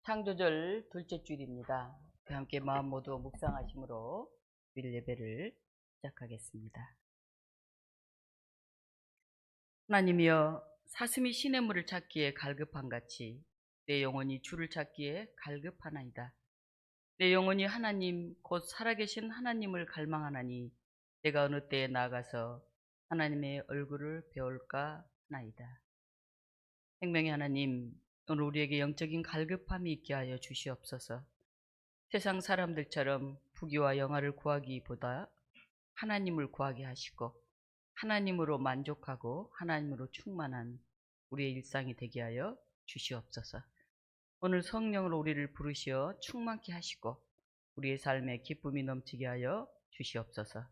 창조절 둘째 주일입니다. 함께 마음 모두 묵상하심으로 주일 예배를 시작하겠습니다. 하나님이여, 사슴이 시냇물을 찾기에 갈급한같이 내 영혼이 주를 찾기에 갈급하나이다. 내 영혼이 하나님 곧 살아계신 하나님을 갈망하나니 내가 어느 때에 나아가서 하나님의 얼굴을 배울까 하나이다. 생명의 하나님, 오늘 우리에게 영적인 갈급함이 있게 하여 주시옵소서. 세상 사람들처럼 부귀와 영화를 구하기보다 하나님을 구하게 하시고 하나님으로 만족하고 하나님으로 충만한 우리의 일상이 되게 하여 주시옵소서. 오늘 성령으로 우리를 부르시어 충만케 하시고 우리의 삶에 기쁨이 넘치게 하여 주시옵소서.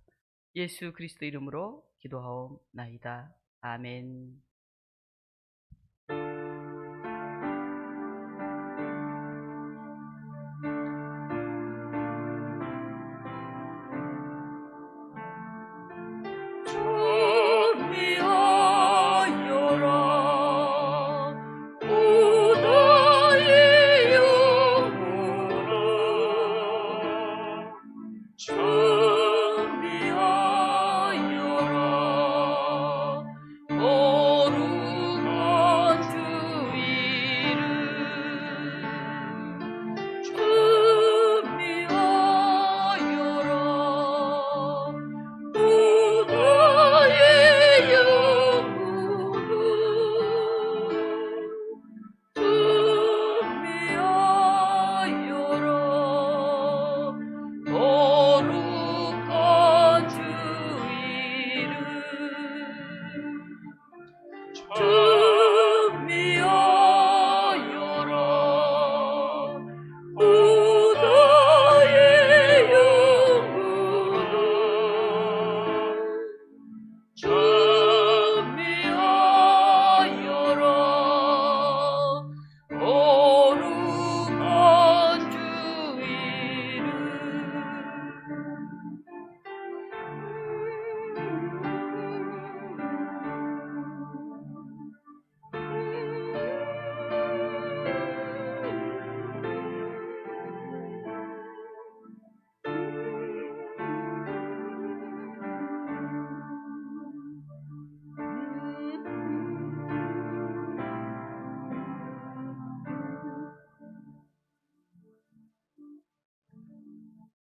예수 그리스도 이름으로 기도하옵나이다. 아멘.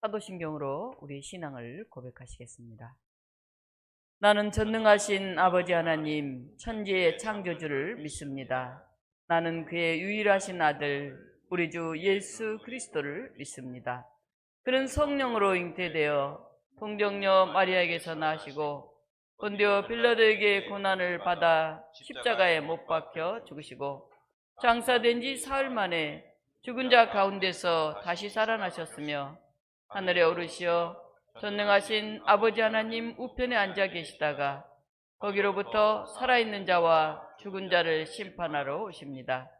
사도신경으로 우리의 신앙을 고백하시겠습니다. 나는 전능하신 아버지 하나님 천지의 창조주를 믿습니다. 나는 그의 유일하신 아들 우리 주 예수 그리스도를 믿습니다. 그는 성령으로 잉태되어 동정녀 마리아에게서 나시고 본디오 빌라도에게 고난을 받아 십자가에 못 박혀 죽으시고 장사된 지 사흘 만에 죽은 자 가운데서 다시 살아나셨으며 하늘에 오르시어 전능하신 아버지 하나님 우편에 앉아 계시다가 거기로부터 살아있는 자와 죽은 자를 심판하러 오십니다.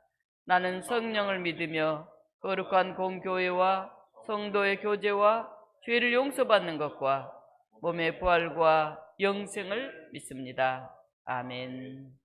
나는 성령을 믿으며 거룩한 공교회와 성도의 교제와 죄를 용서받는 것과 몸의 부활과 영생을 믿습니다. 아멘.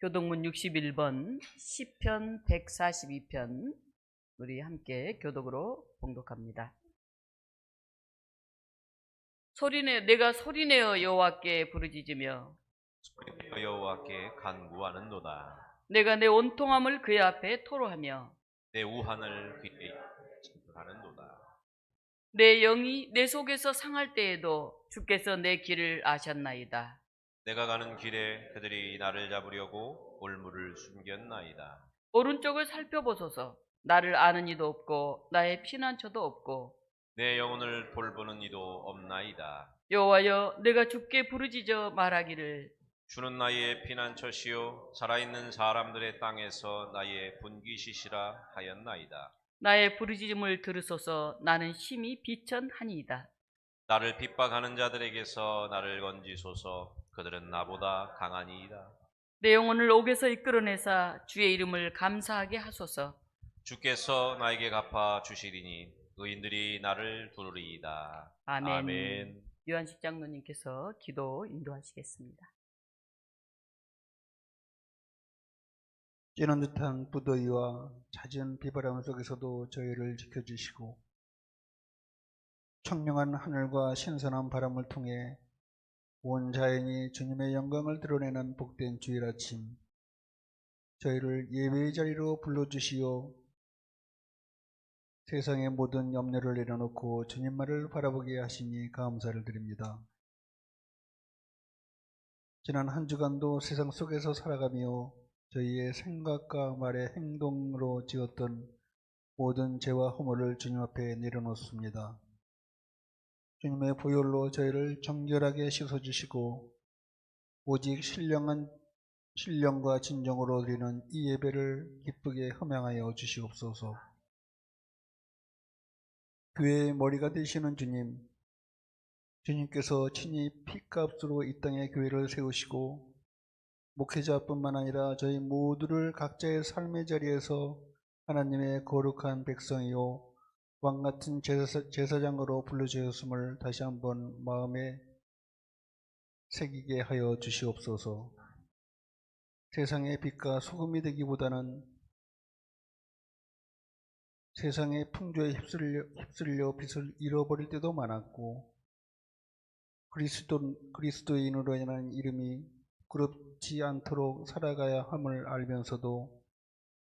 교독문 61번 시편 142편 우리 함께 교독으로 봉독합니다. 내가 소리내어 여호와께 부르짖으며 여호와께 간구하는도다. 내가 내 온통함을 그의 앞에 토로하며 내 우한을 귀히 하는도다. 내 영이 내 속에서 상할 때에도 주께서 내 길을 아셨나이다. 내가 가는 길에 그들이 나를 잡으려고 올무를 숨겼나이다. 오른쪽을 살펴보소서. 나를 아는 이도 없고 나의 피난처도 없고 내 영혼을 돌보는 이도 없나이다. 여호와여, 내가 주께 부르짖어 말하기를 주는 나의 피난처시요 살아있는 사람들의 땅에서 나의 분기시시라 하였나이다. 나의 부르짖음을 들으소서. 나는 심히 비천하니이다. 나를 핍박하는 자들에게서 나를 건지소서. 그들은 나보다 강하니이다. 내 영혼을 옥에서 이끌어내사 주의 이름을 감사하게 하소서. 주께서 나에게 갚아 주시리니 의인들이 나를 부르리이다. 아멘. 아멘. 유한식 장로님께서 기도 인도하시겠습니다. 찌는 듯한 무더위와 잦은 비바람 속에서도 저희를 지켜주시고 청명한 하늘과 신선한 바람을 통해 온 자연이 주님의 영광을 드러내는 복된 주일 아침, 저희를 예배의 자리로 불러주시어 세상의 모든 염려를 내려놓고 주님만을 바라보게 하시니 감사를 드립니다. 지난 한 주간도 세상 속에서 살아가며 저희의 생각과 말의 행동으로 지었던 모든 죄와 허물을 주님 앞에 내려놓습니다. 주님의 보혈로 저희를 정결하게 씻어주시고 오직 신령과 진정으로 드리는 이 예배를 기쁘게 흠양하여 주시옵소서. 교회의 머리가 되시는 주님, 주님께서 친히 피값으로 이 땅에 교회를 세우시고 목회자뿐만 아니라 저희 모두를 각자의 삶의 자리에서 하나님의 거룩한 백성이요 왕같은 제사장으로 불러주셨음을 다시 한번 마음에 새기게 하여 주시옵소서. 세상의 빛과 소금이 되기보다는 세상의 풍조에 휩쓸려 빛을 잃어버릴 때도 많았고 그리스도인으로 인한 이름이 부끄럽지 않도록 살아가야 함을 알면서도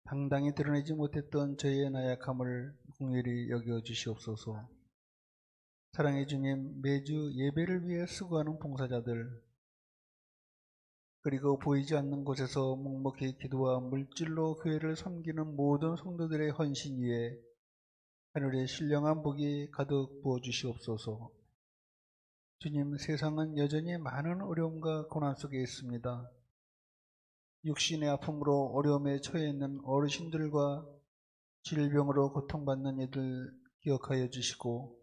당당히 드러내지 못했던 저희의 나약함을 긍휼히 여겨 주시옵소서. 사랑의 주님, 매주 예배를 위해 수고하는 봉사자들, 그리고 보이지 않는 곳에서 묵묵히 기도와 물질로 교회를 섬기는 모든 성도들의 헌신 위에 하늘의 신령한 복이 가득 부어 주시옵소서. 주님, 세상은 여전히 많은 어려움과 고난 속에 있습니다. 육신의 아픔으로 어려움에 처해 있는 어르신들과 질병으로 고통받는 이들 기억하여 주시고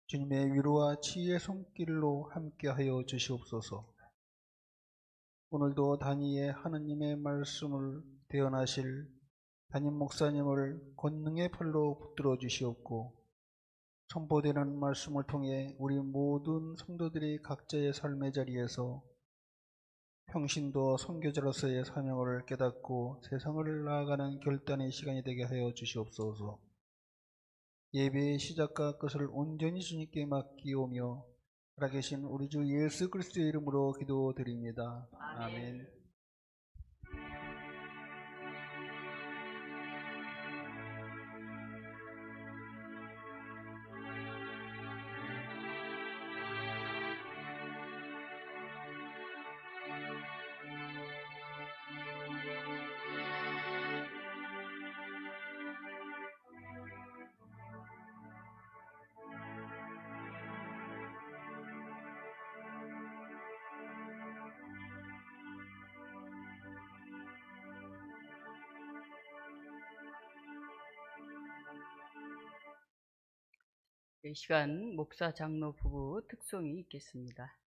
주님의 위로와 치유의 손길로 함께하여 주시옵소서. 오늘도 단위의 하느님의 말씀을 대언하실 담임 목사님을 권능의 팔로 붙들어 주시옵고 선포되는 말씀을 통해 우리 모든 성도들이 각자의 삶의 자리에서 평신도 선교자로서의 사명을 깨닫고 세상을 나아가는 결단의 시간이 되게 하여 주시옵소서. 예배의 시작과 끝을 온전히 주님께 맡기오며 살아계신 우리 주 예수 그리스도의 이름으로 기도드립니다. 아멘. 이 시간 목사 장로 부부 특송이 있겠습니다.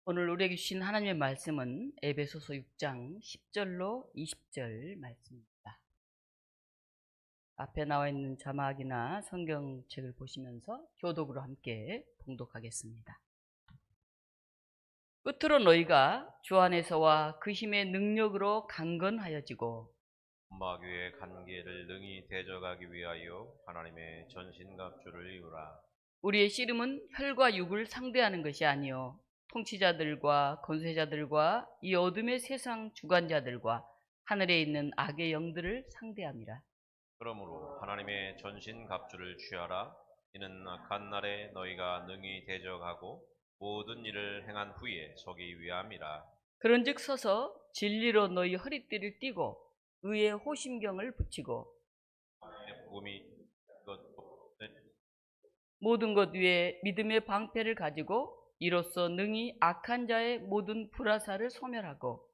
오늘 우리에게 주신 하나님의 말씀은 에베소서 6장 10절로 20절 말씀입니다. 앞에 나와 있는 자막이나 성경책을 보시면서 교독으로 함께 봉독하겠습니다. 끝으로 너희가 주 안에서와 그 힘의 능력으로 강건하여지고 마귀의 관계를 능히 대적하기 위하여 하나님의 전신갑주를 이루라. 우리의 씨름은 혈과 육을 상대하는 것이 아니요 통치자들과 권세자들과 이 어둠의 세상 주관자들과 하늘에 있는 악의 영들을 상대함이라. 그러므로 하나님의 전신갑주를 취하라. 이는 악한 날에 너희가 능히 대적하고 모든 일을 행한 후에 서기 위함이라. 그런즉 서서 진리로 너희 허리띠를 띠고 의의 호심경을 붙이고 복음이 모든 것 위에 믿음의 방패를 가지고 이로써 능히 악한 자의 모든 불화살을 소멸하고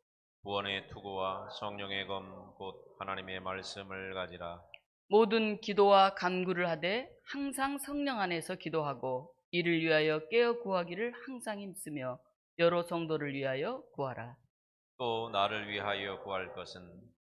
구원의 투구와 성령의 검 곧 하나님의 말씀을 가지라. 모든 기도와 간구를 하되 항상 성령 안에서 기도하고 이를 위하여 깨어 구하기를 항상 힘쓰며 여러 성도를 위하여 구하라. 또 나를 위하여 구할 것은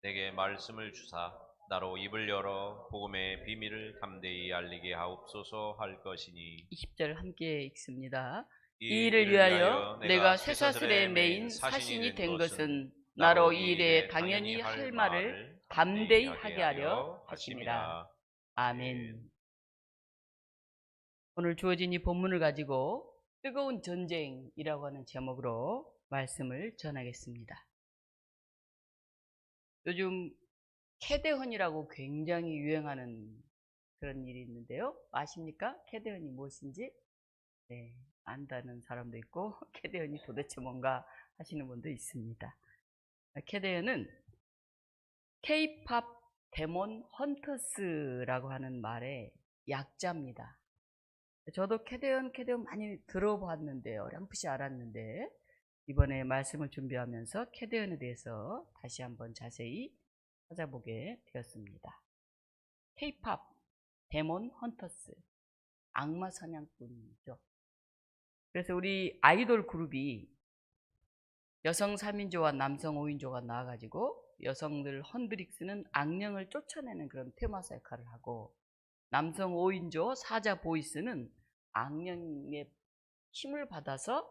내게 말씀을 주사 나로 입을 열어 복음의 비밀을 담대히 알리게 하옵소서 할 것이니. 20절 함께 읽습니다. 이 이 일을 위하여 내가 쇠사슬에 매인 사신이 된 것은 나로 이 일에 당연히 할 말을 담대히 하게 하려 하심이라. 아멘. 오늘 주어진 이 본문을 가지고 뜨거운 전쟁이라고 하는 제목으로 말씀을 전하겠습니다. 요즘 캐대헌이라고 굉장히 유행하는 그런 일이 있는데요. 아십니까? 캐대헌이 무엇인지? 네, 안다는 사람도 있고 캐대헌이 도대체 뭔가 하시는 분도 있습니다. 캐대헌은 K-팝 데몬 헌터스라고 하는 말의 약자입니다. 저도 캐대헌 많이 들어봤는데 어렴풋이 알았는데 이번에 말씀을 준비하면서 캐대헌에 대해서 다시 한번 자세히 찾아보게 되었습니다. K-팝 데몬 헌터스, 악마 사냥꾼이죠. 그래서 우리 아이돌 그룹이 여성 3인조와 남성 5인조가 나와가지고 여성들 헌드릭스는 악령을 쫓아내는 그런 테마사 역할을 하고 남성 5인조 사자 보이스는 악령의 힘을 받아서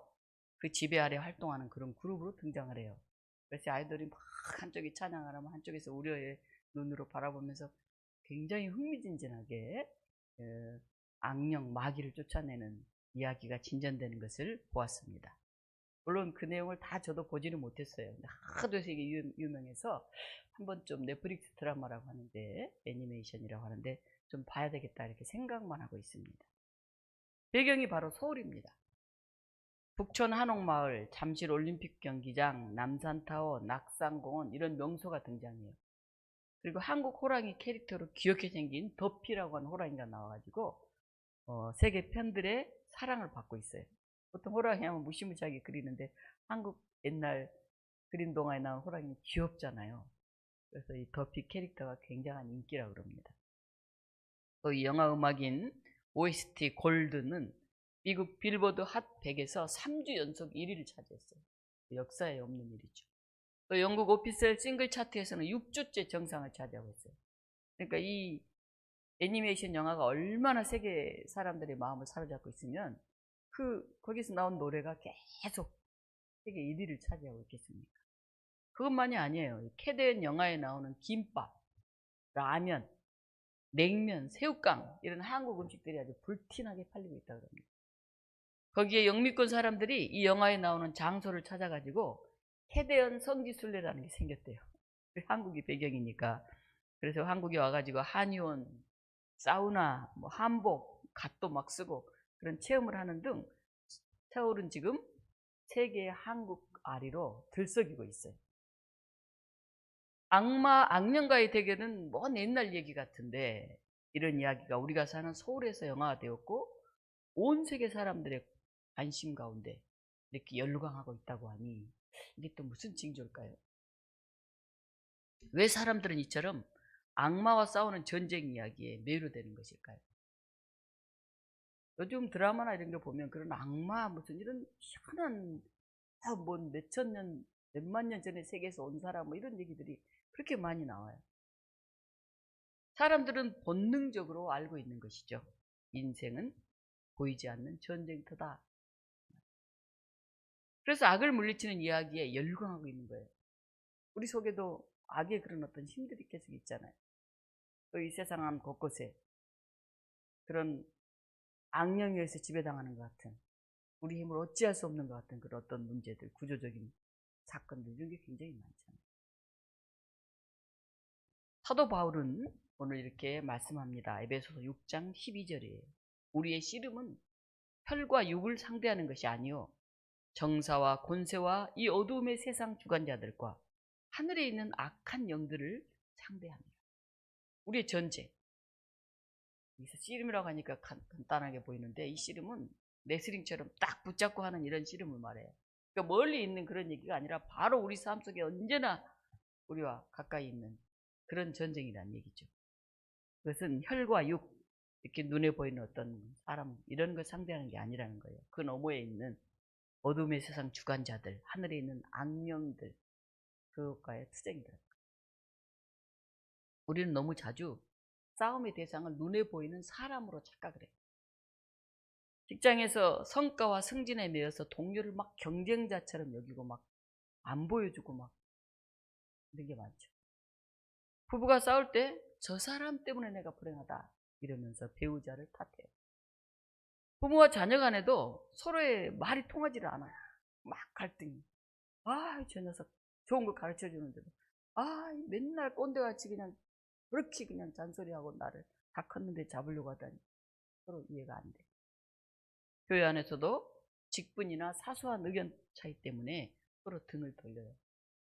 그 지배 아래 활동하는 그런 그룹으로 등장을 해요. 그래서 아이돌이 막 한쪽이 찬양을 하면 한쪽에서 우려의 눈으로 바라보면서 굉장히 흥미진진하게 악령, 마귀를 쫓아내는 이야기가 진전되는 것을 보았습니다. 물론 그 내용을 다 저도 보지는 못했어요. 하도 되게 유명해서 한번 좀 넷플릭스 드라마라고 하는데 애니메이션이라고 하는데 좀 봐야 되겠다 이렇게 생각만 하고 있습니다. 배경이 바로 서울입니다. 북촌 한옥마을, 잠실 올림픽 경기장, 남산타워, 낙산공원 이런 명소가 등장해요. 그리고 한국 호랑이 캐릭터로 귀엽게 생긴 더피라고 하는 호랑이가 나와가지고 세계 팬들의 사랑을 받고 있어요. 보통 호랑이 하면 무시무시하게 그리는데 한국 옛날 그림 동화에 나온 호랑이는 귀엽잖아요. 그래서 이 더피 캐릭터가 굉장한 인기라고 그럽니다. 또 이 영화 음악인 OST 골드는 미국 빌보드 핫 100에서 3주 연속 1위를 차지했어요. 역사에 없는 일이죠. 또 영국 오피셜 싱글 차트에서는 6주째 정상을 차지하고 있어요. 그러니까 이 애니메이션 영화가 얼마나 세계 사람들의 마음을 사로잡고 있으면 거기서 나온 노래가 계속 세계 1위를 차지하고 있겠습니까? 그것만이 아니에요. 캐대헌 영화에 나오는 김밥, 라면, 냉면, 새우깡 이런 한국 음식들이 아주 불티나게 팔리고 있다고 합니다. 거기에 영미권 사람들이 이 영화에 나오는 장소를 찾아가지고 캐대헌 성지순례라는 게 생겼대요. 한국이 배경이니까. 그래서 한국에 와가지고 한의원, 사우나, 한복, 갓도 막 쓰고 그런 체험을 하는 등 서울은 지금 세계의 한국 아리로 들썩이고 있어요. 악령과의 대결은 먼 옛날 얘기 같은데 이런 이야기가 우리가 사는 서울에서 영화가 되었고 온 세계 사람들의 관심 가운데 이렇게 열광하고 있다고 하니 이게 또 무슨 징조일까요? 왜 사람들은 이처럼 악마와 싸우는 전쟁 이야기에 매료되는 것일까요? 요즘 드라마나 이런 거 보면 그런 악마 무슨 이런 희한한 뭐 몇천 년, 몇만 년 전에 세계에서 온 사람 뭐 이런 얘기들이 그렇게 많이 나와요. 사람들은 본능적으로 알고 있는 것이죠. 인생은 보이지 않는 전쟁터다. 그래서 악을 물리치는 이야기에 열광하고 있는 거예요. 우리 속에도 악의 그런 어떤 힘들이 계속 있잖아요. 또 이 세상 한 곳곳에 그런 악령에 의해서 지배당하는 것 같은, 우리 힘을 어찌할 수 없는 것 같은 그런 어떤 문제들, 구조적인 사건들 이런 게 굉장히 많잖아요. 사도 바울은 오늘 이렇게 말씀합니다. 에베소서 6장 12절이에요. 우리의 씨름은 혈과 육을 상대하는 것이 아니요 정사와 권세와 이 어두움의 세상 주관자들과 하늘에 있는 악한 영들을 상대합니다. 우리의 전쟁. 여기서 씨름이라고 하니까 간단하게 보이는데 이 씨름은 레슬링처럼 딱 붙잡고 하는 이런 씨름을 말해요. 그러니까 멀리 있는 그런 얘기가 아니라 바로 우리 삶 속에 언제나 우리와 가까이 있는 그런 전쟁이라는 얘기죠. 그것은 혈과 육, 이렇게 눈에 보이는 어떤 사람 이런 걸 상대하는 게 아니라는 거예요. 그 너머에 있는 어둠의 세상 주관자들, 하늘에 있는 악령들, 그것과의 투쟁이다. 우리는 너무 자주 싸움의 대상을 눈에 보이는 사람으로 착각을 해요. 직장에서 성과와 승진에 매여서 동료를 막 경쟁자처럼 여기고 막 안 보여주고 막 이런 게 많죠. 부부가 싸울 때 저 사람 때문에 내가 불행하다 이러면서 배우자를 탓해요. 부모와 자녀 간에도 서로의 말이 통하지를 않아요. 막 갈등이. 아, 저 녀석 좋은 걸 가르쳐 주는데도 맨날 꼰대같이 그냥 그렇게 그냥 잔소리하고 나를 다 컸는데 잡으려고 하다니 서로 이해가 안 돼. 교회 안에서도 직분이나 사소한 의견 차이 때문에 서로 등을 돌려요.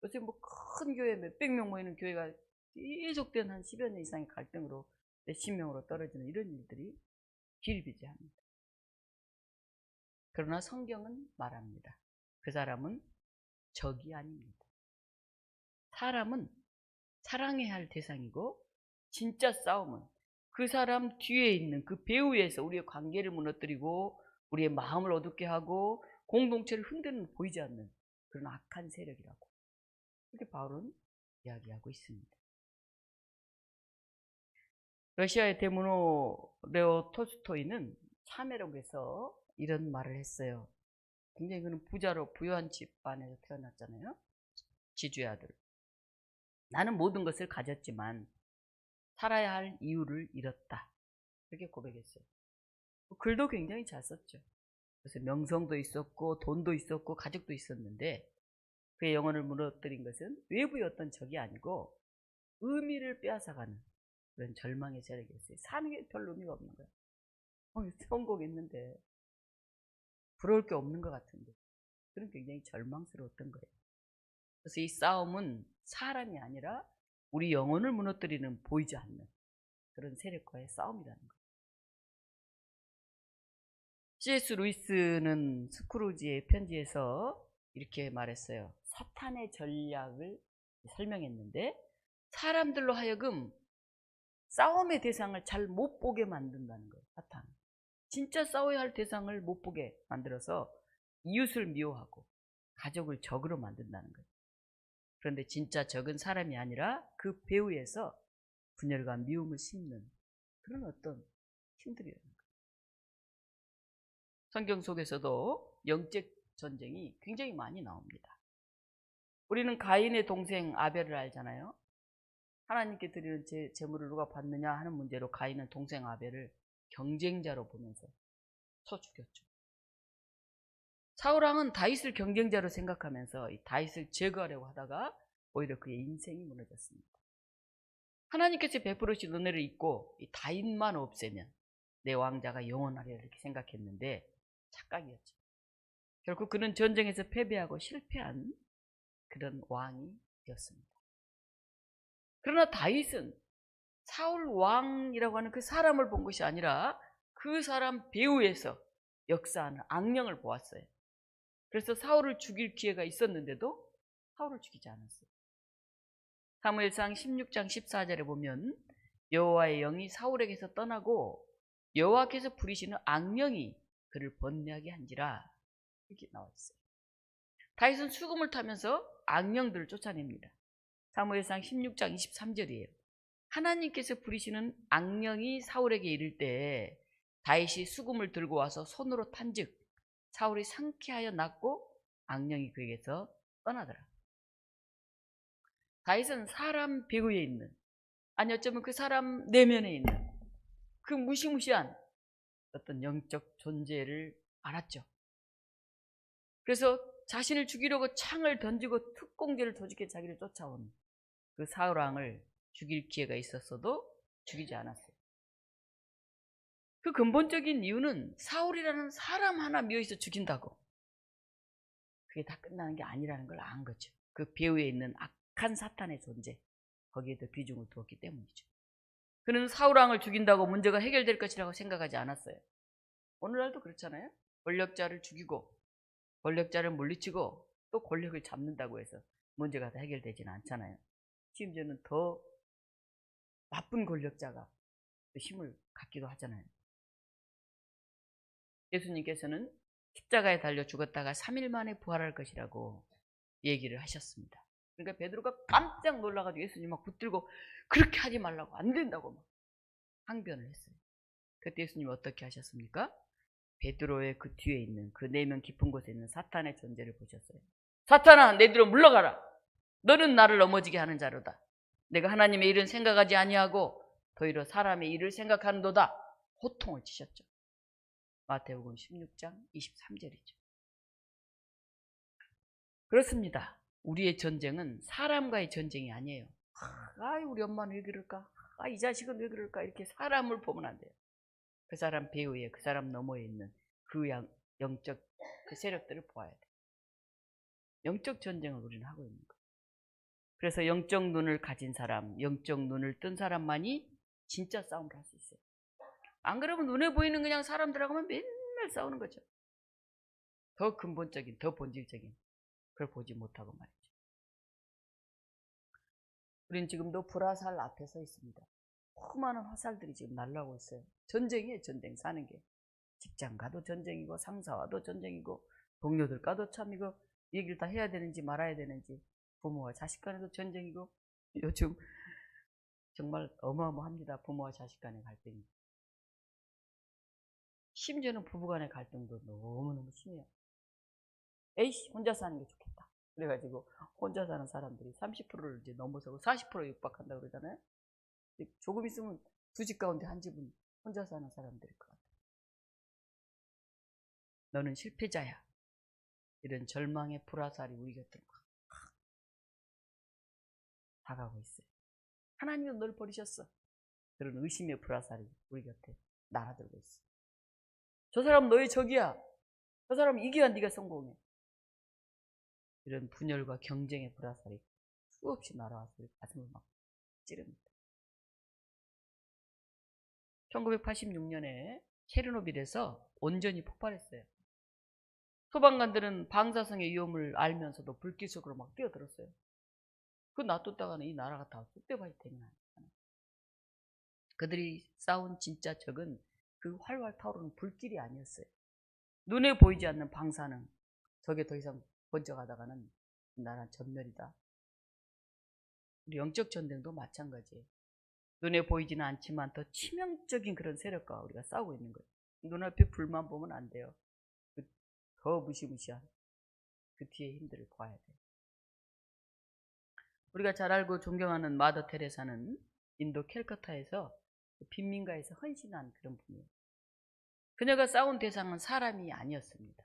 요새 뭐 큰 교회 몇백 명 모이는 교회가 계속된 한 10여 년 이상의 갈등으로 몇십 명으로 떨어지는 이런 일들이 비일비재합니다. 그러나 성경은 말합니다. 그 사람은 적이 아닙니다. 사람은 사랑해야 할 대상이고 진짜 싸움은 그 사람 뒤에 있는 그 배후에서 우리의 관계를 무너뜨리고 우리의 마음을 어둡게 하고 공동체를 흔드는 보이지 않는 그런 악한 세력이라고 이렇게 바울은 이야기하고 있습니다. 러시아의 대문호 레오 톨스토이는 참회록에서 이런 말을 했어요. 굉장히 그는 부자로 부유한 집안에서 태어났잖아요. 지주의 아들. 나는 모든 것을 가졌지만 살아야 할 이유를 잃었다. 그렇게 고백했어요. 글도 굉장히 잘 썼죠. 그래서 명성도 있었고 돈도 있었고 가족도 있었는데 그의 영혼을 무너뜨린 것은 외부의 어떤 적이 아니고 의미를 빼앗아가는 그런 절망의 세력이었어요. 사는 게 별 의미가 없는 거예요. 성공했는데 부러울 게 없는 것 같은데 그런 굉장히 절망스러웠던 거예요. 그래서 이 싸움은 사람이 아니라 우리 영혼을 무너뜨리는 보이지 않는 그런 세력과의 싸움이라는 거예요. C.S. 루이스는 스크루지의 편지에서 이렇게 말했어요. 사탄의 전략을 설명했는데 사람들로 하여금 싸움의 대상을 잘 못 보게 만든다는 거예요. 사탄. 진짜 싸워야 할 대상을 못 보게 만들어서 이웃을 미워하고 가족을 적으로 만든다는 거예요. 그런데 진짜 적은 사람이 아니라 그 배후에서 분열과 미움을 심는 그런 어떤 힘들이라는 거예요. 성경 속에서도 영적 전쟁이 굉장히 많이 나옵니다. 우리는 가인의 동생 아벨을 알잖아요. 하나님께 드리는 제물을 누가 받느냐 하는 문제로 가인은 동생 아벨을 경쟁자로 보면서 쳐 죽였죠. 사울왕은 다윗을 경쟁자로 생각하면서 이 다윗을 제거하려고 하다가 오히려 그의 인생이 무너졌습니다. 하나님께서 베풀으신 은혜를 잊고 이 다윗만 없애면 내 왕자가 영원하리라 이렇게 생각했는데 착각이었죠. 결국 그는 전쟁에서 패배하고 실패한 그런 왕이 되었습니다. 그러나 다윗은 사울 왕이라고 하는 그 사람을 본 것이 아니라 그 사람 배후에서 역사하는 악령을 보았어요. 그래서 사울을 죽일 기회가 있었는데도 사울을 죽이지 않았어요. 사무엘상 16장 14절에 보면 여호와의 영이 사울에게서 떠나고 여호와께서 부리시는 악령이 그를 번뇌하게 한지라 이렇게 나와 있어요. 다윗은 수금을 타면서 악령들을 쫓아냅니다. 사무엘상 16장 23절이에요. 하나님께서 부리시는 악령이 사울에게 이를 때 다윗이 수금을 들고 와서 손으로 탄즉 사울이 상쾌하여 낫고 악령이 그에게서 떠나더라. 다윗은 사람 배후에 있는, 아니 어쩌면 그 사람 내면에 있는 그 무시무시한 어떤 영적 존재를 알았죠. 그래서 자신을 죽이려고 창을 던지고 특공대를 조직해 자기를 쫓아온 그 사울 왕을 죽일 기회가 있었어도 죽이지 않았어요. 그 근본적인 이유는 사울이라는 사람 하나 미워해서 죽인다고 그게 다 끝나는 게 아니라는 걸 안 거죠. 그 배후에 있는 악한 사탄의 존재, 거기에 더 비중을 두었기 때문이죠. 그는 사울 왕을 죽인다고 문제가 해결될 것이라고 생각하지 않았어요. 오늘날도 그렇잖아요. 권력자를 죽이고 권력자를 물리치고 또 권력을 잡는다고 해서 문제가 다 해결되지는 않잖아요. 심지어는 더 나쁜 권력자가 힘을 갖기도 하잖아요. 예수님께서는 십자가에 달려 죽었다가 3일 만에 부활할 것이라고 얘기를 하셨습니다. 그러니까 베드로가 깜짝 놀라가지고 예수님 막 붙들고 그렇게 하지 말라고, 안 된다고 막 항변을 했어요. 그때 예수님이 어떻게 하셨습니까? 베드로의 그 뒤에 있는 그 내면 깊은 곳에 있는 사탄의 존재를 보셨어요. 사탄아, 내 뒤로 물러가라. 너는 나를 넘어지게 하는 자로다. 내가 하나님의 일은 생각하지 아니하고 도리어 사람의 일을 생각하는도다. 호통을 치셨죠. 마태복음 16장 23절이죠. 그렇습니다. 우리의 전쟁은 사람과의 전쟁이 아니에요. 우리 엄마는 왜 그럴까? 이 자식은 왜 그럴까? 이렇게 사람을 보면 안 돼요. 그 사람 배후에, 그 사람 너머에 있는 그 영적 그 세력들을 보아야 돼요. 영적 전쟁을 우리는 하고 있는 거예요. 그래서 영적 눈을 가진 사람, 영적 눈을 뜬 사람만이 진짜 싸움을 할 수 있어요. 안 그러면 눈에 보이는 그냥 사람들하고만 맨날 싸우는 거죠. 더 근본적인, 더 본질적인 그걸 보지 못하고 말이죠. 우리는 지금도 불화살 앞에 서 있습니다. 수많은 화살들이 지금 날라오고 있어요. 전쟁이에요. 전쟁 사는 게. 직장 가도 전쟁이고 상사와도 전쟁이고 동료들과도 참 이거 얘기를 다 해야 되는지 말아야 되는지, 부모와 자식 간에도 전쟁이고, 요즘 정말 어마어마합니다. 부모와 자식 간의 갈등이. 심지어는 부부 간의 갈등도 너무너무 심해요. 에이씨, 혼자 사는 게 좋겠다. 그래가지고 혼자 사는 사람들이 30%를 이제 넘어서고 40%에 육박한다고 그러잖아요. 조금 있으면 두 집 가운데 한 집은 혼자 사는 사람들일 것 같아요. 너는 실패자야. 이런 절망의 불화살이 우리 곁으로 다가오고 있어요. 하나님은 널 버리셨어. 그런 의심의 불화살이 우리 곁에 날아들고 있어. 저 사람 너의 적이야. 저 사람 이겨야 네가 성공해. 이런 분열과 경쟁의 불화살이 수없이 날아와서 우리 가슴을 막 찌릅니다. 1986년에 체르노빌에서 온전히 폭발했어요. 소방관들은 방사성의 위험을 알면서도 불길 속으로 막 뛰어들었어요. 그 놔뒀다가는 이 나라가 다 쑥대밭이 되는 거예요. 그들이 싸운 진짜 적은 그 활활 타오르는 불길이 아니었어요. 눈에 보이지 않는 방사능, 저게 더 이상 번져가다가는 나라는 전멸이다. 우리 영적 전쟁도 마찬가지예요. 눈에 보이지는 않지만 더 치명적인 그런 세력과 우리가 싸우고 있는 거예요. 눈앞에 불만 보면 안 돼요. 더 무시무시한 그 뒤에 힘들을 봐야 돼요. 우리가 잘 알고 존경하는 마더 테레사는 인도 캘커타에서 빈민가에서 헌신한 그런 분이에요. 그녀가 싸운 대상은 사람이 아니었습니다.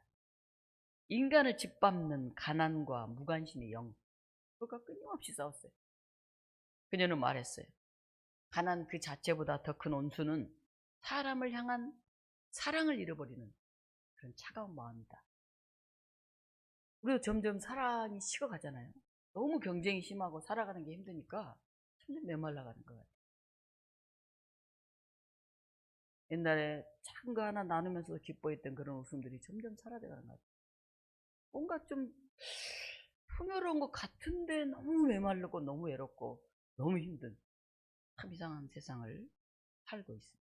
인간을 짓밟는 가난과 무관심의 영, 그것과 끊임없이 싸웠어요. 그녀는 말했어요. 가난 그 자체보다 더 큰 온수는 사람을 향한 사랑을 잃어버리는 그런 차가운 마음이다. 우리도 점점 사랑이 식어가잖아요. 너무 경쟁이 심하고 살아가는 게 힘드니까 점점 메말라가는 것 같아요. 옛날에 작은 거 하나 나누면서도 기뻐했던 그런 웃음들이 점점 사라져가는 것 같아요. 뭔가 좀 풍요로운 것 같은데 너무 메말르고 너무 외롭고 너무 힘든 참 이상한 세상을 살고 있습니다.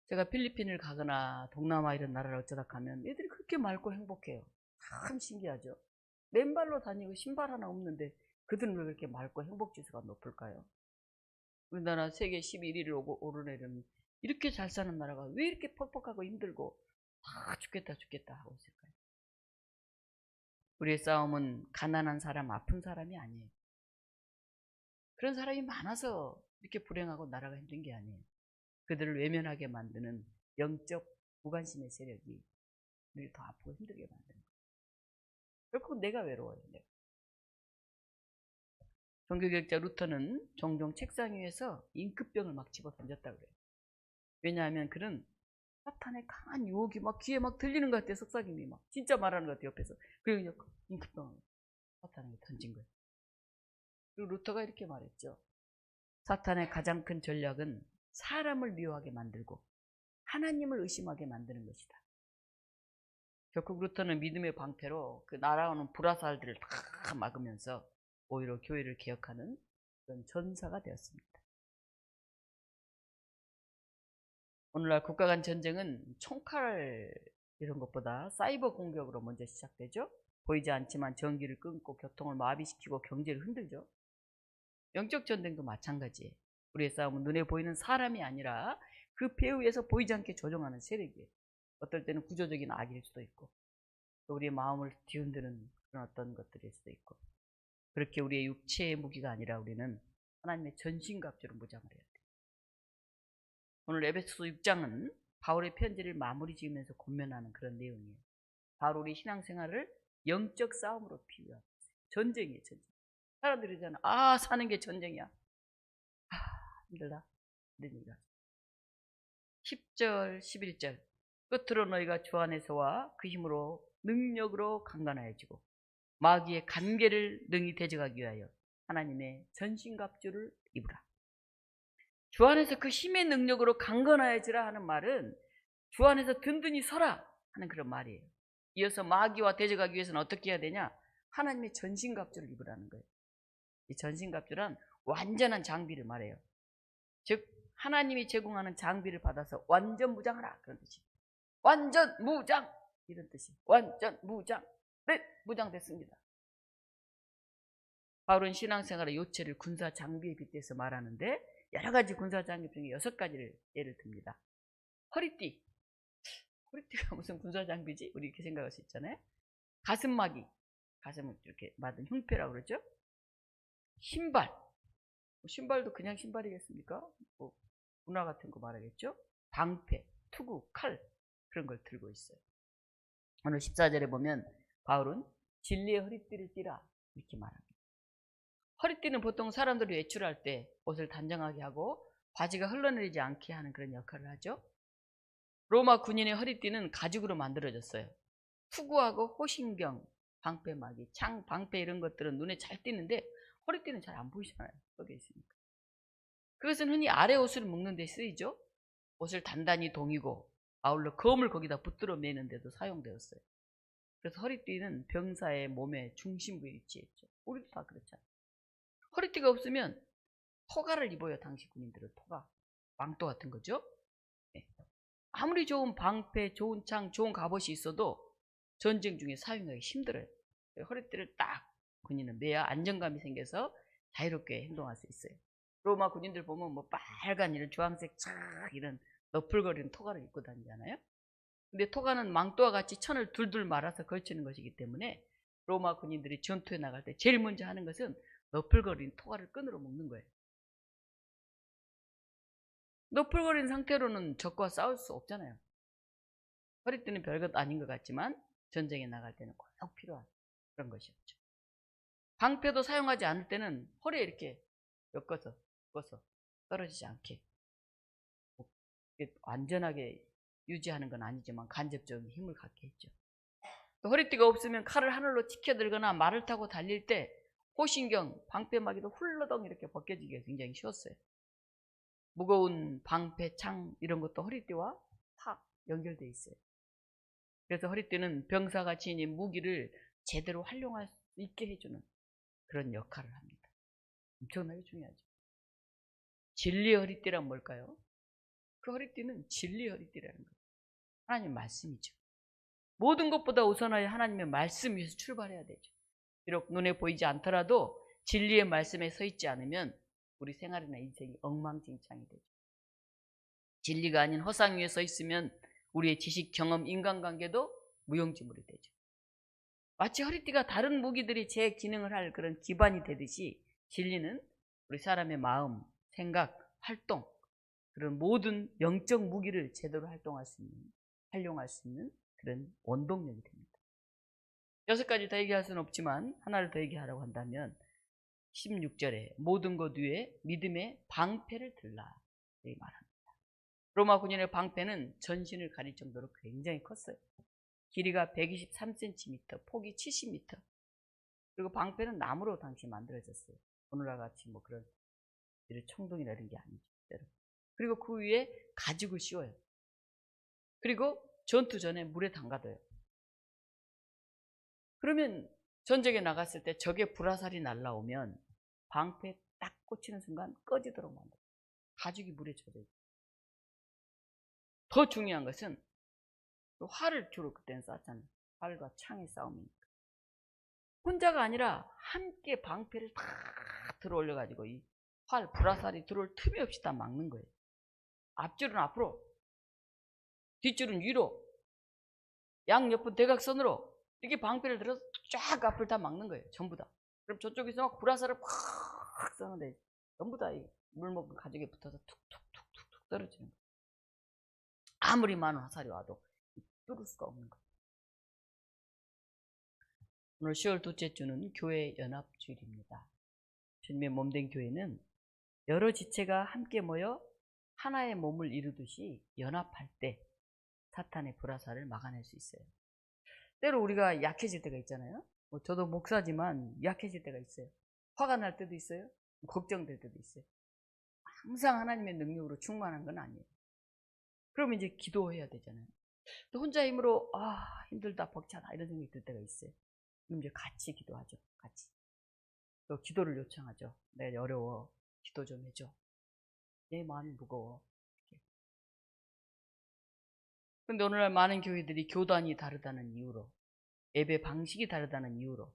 제가 필리핀을 가거나 동남아 이런 나라를 어쩌다 가면 애들이 그렇게 맑고 행복해요. 참 신기하죠. 맨발로 다니고 신발 하나 없는데 그들은 왜 그렇게 맑고 행복지수가 높을까요? 우리나라 세계 11위를 오르내리는 이렇게 잘 사는 나라가 왜 이렇게 퍽퍽하고 힘들고 죽겠다 하고 있을까요? 우리의 싸움은 가난한 사람, 아픈 사람이 아니에요. 그런 사람이 많아서 이렇게 불행하고 나라가 힘든 게 아니에요. 그들을 외면하게 만드는 영적 무관심의 세력이 우리를 더 아프고 힘들게 만드는 거예요. 결국 내가 외로워요. 내가. 종교개혁자 루터는 종종 책상 위에서 잉크병을 막 집어 던졌다고 그래요. 왜냐하면 그는 사탄의 강한 유혹이 막 귀에 막 들리는 것 같아요. 속삭임이 막 진짜 말하는 것 같아요. 옆에서. 그리고 잉크병을 사탄에게 던진 거예요. 그리고 루터가 이렇게 말했죠. 사탄의 가장 큰 전략은 사람을 미워하게 만들고 하나님을 의심하게 만드는 것이다. 결국 루터는 믿음의 방패로 그 날아오는 불화살들을 다 막으면서 오히려 교회를 개혁하는 그런 전사가 되었습니다. 오늘날 국가 간 전쟁은 총칼 이런 것보다 사이버 공격으로 먼저 시작되죠. 보이지 않지만 전기를 끊고 교통을 마비시키고 경제를 흔들죠. 영적 전쟁도 마찬가지예요. 우리의 싸움은 눈에 보이는 사람이 아니라 그 배후에서 보이지 않게 조종하는 세력이에요. 어떨 때는 구조적인 악일 수도 있고 또 우리의 마음을 뒤흔드는 그런 어떤 것들일 수도 있고 그렇게 우리의 육체의 무기가 아니라 우리는 하나님의 전신갑주로 무장을 해야 돼요. 오늘 에베소서 6장은 바울의 편지를 마무리 지으면서 권면하는 그런 내용이에요. 바로 우리 신앙생활을 영적 싸움으로 비유하고 있어요. 전쟁이에요. 전쟁. 사람들이 그러잖아. 사는 게 전쟁이야. 힘들다. 이런 얘기가 10절 11절 끝으로 너희가 주 안에서와 그 힘으로 능력으로 강건하여지고 마귀의 간계를 능히 대적하기 위하여 하나님의 전신갑주를 입으라. 주 안에서 그 힘의 능력으로 강건하여지라 하는 말은 주 안에서 든든히 서라 하는 그런 말이에요. 이어서 마귀와 대적하기 위해서는 어떻게 해야 되냐? 하나님의 전신갑주를 입으라는 거예요. 이 전신갑주란 완전한 장비를 말해요. 즉 하나님이 제공하는 장비를 받아서 완전 무장하라 그런 뜻이. 완전 무장 이런 뜻이. 완전 무장. 네, 무장됐습니다. 바울은 신앙생활의 요체를 군사 장비에 빗대서 말하는데 여러 가지 군사 장비 중에 6가지를 예를 듭니다. 허리띠. 허리띠가 무슨 군사 장비지? 우리 이렇게 생각할 수 있잖아요. 가슴막이. 가슴을 이렇게 맞은 흉패라고 그러죠. 신발. 신발도 그냥 신발이겠습니까? 문화 같은 거 말하겠죠. 방패, 투구, 칼 그런 걸 들고 있어요. 오늘 14절에 보면 바울은 진리의 허리띠를 띠라 이렇게 말합니다. 허리띠는 보통 사람들이 외출할 때 옷을 단정하게 하고 바지가 흘러내리지 않게 하는 그런 역할을 하죠. 로마 군인의 허리띠는 가죽으로 만들어졌어요. 투구하고 호신경, 방패막이, 창, 방패 이런 것들은 눈에 잘 띄는데 허리띠는 잘 안 보이잖아요. 거기에 있으니까. 그것은 흔히 아래 옷을 묶는 데 쓰이죠. 옷을 단단히 동이고 아울러 검을 거기다 붙들어 매는 데도 사용되었어요. 그래서 허리띠는 병사의 몸의 중심부에 위치했죠. 우리도 다 그렇잖아요. 허리띠가 없으면 토가를 입어요. 당시 군인들은 토가. 망토 같은 거죠. 네. 아무리 좋은 방패, 좋은 창, 좋은 갑옷이 있어도 전쟁 중에 사용하기 힘들어요. 허리띠를 딱 군인은 매야 안정감이 생겨서 자유롭게 행동할 수 있어요. 로마 군인들 보면 뭐 빨간 이런 주황색 쫙 이런 너풀거리는 토가를 입고 다니잖아요. 근데 토가는 망토와 같이 천을 둘둘 말아서 걸치는 것이기 때문에 로마 군인들이 전투에 나갈 때 제일 먼저 하는 것은 너풀거리는 토가를 끈으로 묶는 거예요. 너풀거린 상태로는 적과 싸울 수 없잖아요. 허리띠는 별것 아닌 것 같지만 전쟁에 나갈 때는 꼭 필요한 그런 것이었죠. 방패도 사용하지 않을 때는 허리에 이렇게 엮어서 떨어지지 않게 완전하게 유지하는 건 아니지만 간접적인 힘을 갖게 했죠. 또 허리띠가 없으면 칼을 하늘로 치켜들거나 말을 타고 달릴 때 호신경, 방패막이도 훌러덩 이렇게 벗겨지기가 굉장히 쉬웠어요. 무거운 방패, 창 이런 것도 허리띠와 탁 연결되어 있어요. 그래서 허리띠는 병사가 지닌 무기를 제대로 활용할 수 있게 해주는 그런 역할을 합니다. 엄청나게 중요하죠. 진리의 허리띠란 뭘까요? 그 허리띠는 진리의 허리띠라는 거예요. 하나님 말씀이죠. 모든 것보다 우선하여 하나님의 말씀 위에서 출발해야 되죠. 비록 눈에 보이지 않더라도 진리의 말씀에 서 있지 않으면 우리 생활이나 인생이 엉망진창이 되죠. 진리가 아닌 허상 위에 서 있으면 우리의 지식, 경험, 인간관계도 무용지물이 되죠. 마치 허리띠가 다른 무기들이 제 기능을 할 그런 기반이 되듯이 진리는 우리 사람의 마음, 생각, 활동, 그런 모든 영적 무기를 제대로 활용할 수 있는 그런 원동력이 됩니다. 6가지 다 얘기할 수는 없지만 하나를 더 얘기하라고 한다면 16절에 모든 것 위에 믿음의 방패를 들라 이렇게 말합니다. 로마 군인의 방패는 전신을 가릴 정도로 굉장히 컸어요. 길이가 123cm, 폭이 70m. 그리고 방패는 나무로 당시 만들어졌어요. 오늘날 같이 뭐 그런 청동이나 이런 게 아니죠. 그리고 그 위에 가죽을 씌워요. 그리고 전투 전에 물에 담가둬요. 그러면 전쟁에 나갔을 때 적의 불화살이 날라오면 방패에 딱 꽂히는 순간 꺼지도록 만들어요. 가죽이 물에 젖어요. 더 중요한 것은 활을 주로 그때는 쐈잖아요. 활과 창의 싸움이니까. 혼자가 아니라 함께 방패를 다 들어 올려가지고 이 활, 불화살이 들어올 틈이 없이 다 막는 거예요. 앞줄은 앞으로, 뒷줄은 위로, 양옆은 대각선으로 이렇게 방패를 들어서 쫙 앞을 다 막는 거예요. 전부 다. 그럼 저쪽에서 막 불화살을 팍 쏘는데 전부 다 물 먹은 가죽에 붙어서 툭툭툭툭 떨어지는 거예요. 아무리 많은 화살이 와도 뚫을 수가 없는 거예요. 오늘 10월 둘째 주는 교회 연합주일입니다. 주님의 몸된 교회는 여러 지체가 함께 모여 하나의 몸을 이루듯이 연합할 때 사탄의 불화살을 막아낼 수 있어요. 때로 우리가 약해질 때가 있잖아요. 저도 목사지만 약해질 때가 있어요. 화가 날 때도 있어요. 걱정될 때도 있어요. 항상 하나님의 능력으로 충만한 건 아니에요. 그럼 이제 기도해야 되잖아요. 또 혼자 힘으로 힘들다, 벅차다 이런 생각이 들 때가 있어요. 그럼 이제 같이 기도하죠. 같이. 또 기도를 요청하죠. 내가 어려워. 기도 좀 해줘. 내 마음이 무거워. 그런데 오늘날 많은 교회들이 교단이 다르다는 이유로, 예배 방식이 다르다는 이유로,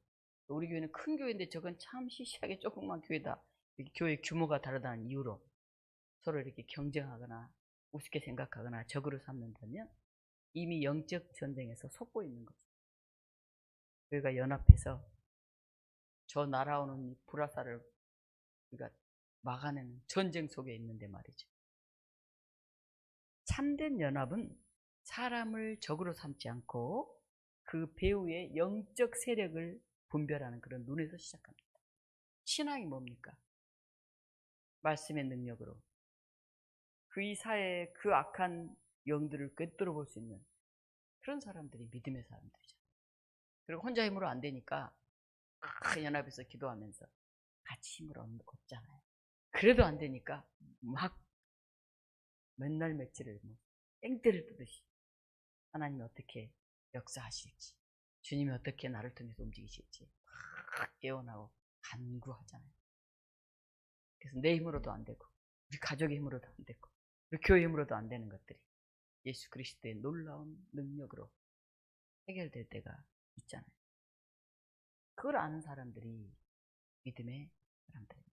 우리 교회는 큰 교회인데 저건 참 시시하게 조그만 교회다. 교회 규모가 다르다는 이유로 서로 이렇게 경쟁하거나 우습게 생각하거나 적으로 삼는다면 이미 영적 전쟁에서 속고 있는 거죠. 교회가 연합해서 저 날아오는 불화살을 우리가 막아내는 전쟁 속에 있는데 말이죠. 참된 연합은 사람을 적으로 삼지 않고 그 배후의 영적 세력을 분별하는 그런 눈에서 시작합니다. 신앙이 뭡니까? 말씀의 능력으로 그 이 사회의 그 악한 영들을 꿰뚫어 볼 수 있는 그런 사람들이 믿음의 사람들이죠. 그리고 혼자 힘으로 안 되니까 연합해서 기도하면서 같이 힘을 얻잖아요. 그래도 안 되니까 막 맨날 며칠을 땡때를 뜨듯이 하나님이 어떻게 역사하실지, 주님이 어떻게 나를 통해서 움직이실지 막 깨어나고 간구하잖아요. 그래서 내 힘으로도 안 되고 우리 가족의 힘으로도 안 되고 우리 교회 힘으로도 안 되는 것들이 예수 그리스도의 놀라운 능력으로 해결될 때가 있잖아요. 그걸 아는 사람들이 믿음의 사람들입니다.